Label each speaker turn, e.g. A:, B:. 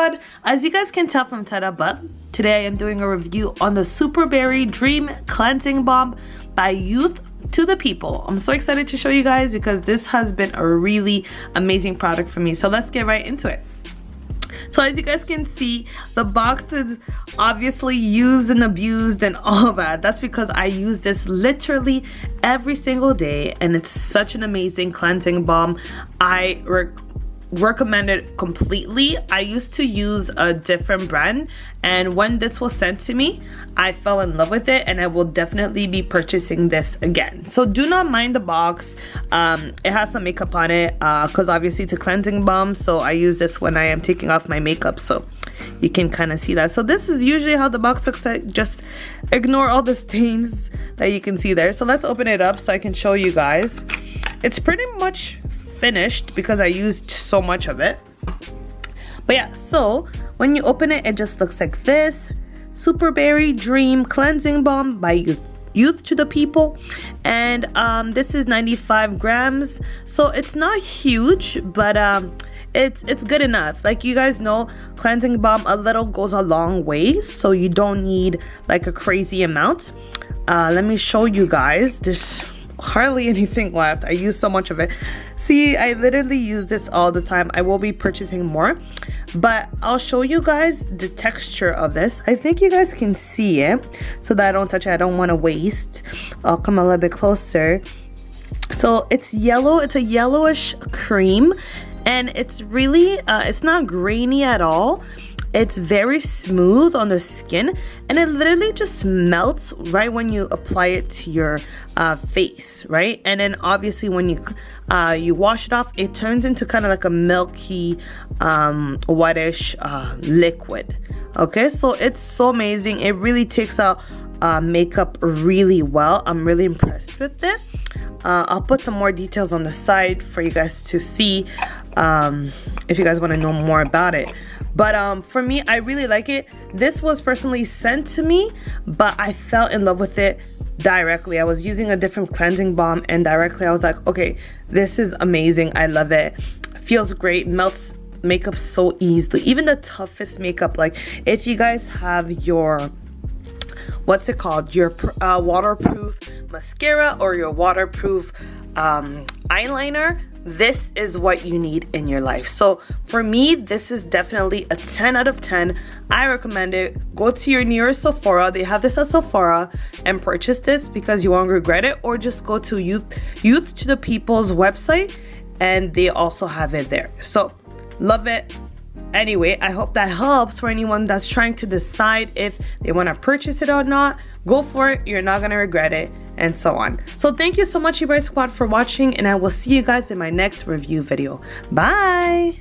A: Squad. As you guys can tell from title above, today I am doing a review on the Superberry Dream Cleansing Balm by Youth to the People. I'm so excited to show you guys because this has been a really amazing product for me. So let's get right into it. So as you guys can see, the box is obviously used and abused and all that. That's because I use this literally every single day, and it's such an amazing cleansing balm. I recommend it completely. I used to use a different brand, and when this was sent to me, I fell in love with it, and I will definitely be purchasing this again. So do not mind the box. It has some makeup on it because obviously it's a cleansing balm, so I use this when I am taking off my makeup, so you can kind of see that. So this is usually how the box looks like. Just ignore all the stains that you can see there. So let's open it up so I can show you guys. It's pretty much finished because I used so much of it. But yeah, so when you open it, it just looks like this. Superberry Dream Cleansing Balm by Youth to the People, and this is 95 grams, so it's not huge, but it's good enough. Like you guys know, cleansing balm, a little goes a long way, so you don't need like a crazy amount. Let me show you guys. There's hardly anything left. I use so much of it. See, I literally use this all the time. I will be purchasing more, but I'll show you guys the texture of this. I think you guys can see it so that I don't touch it. I don't want to waste. I'll come a little bit closer. So it's yellow. It's a yellowish cream, and it's really it's not grainy at all. It's very smooth on the skin, and it literally just melts right when you apply it to your face, right? And then obviously when you wash it off, it turns into kind of like a milky whitish liquid. Okay, so it's so amazing. It really takes out makeup really well. I'm really impressed with it. I'll put some more details on the side for you guys to see if you guys want to know more about it. But for me, I really like it. This was personally sent to me, but I fell in love with it directly. I was using a different cleansing balm, and directly I was like, okay, this is amazing. I love it. Feels great. Melts makeup so easily. Even the toughest makeup, like if you guys have your, what's it called, your waterproof mascara or your waterproof eyeliner, this is what you need in your life. So for me, this is definitely a 10 out of 10. I recommend it. Go to your nearest Sephora. They have this at Sephora, and purchase this because you won't regret it. Or just go to Youth to the People's website, and they also have it there. So love it. Anyway, I hope that helps for anyone that's trying to decide if they want to purchase it or not. Go for it. You're not going to regret it, and so on. So thank you so much, DBRIGHT Squad, for watching, and I will see you guys in my next review video. Bye.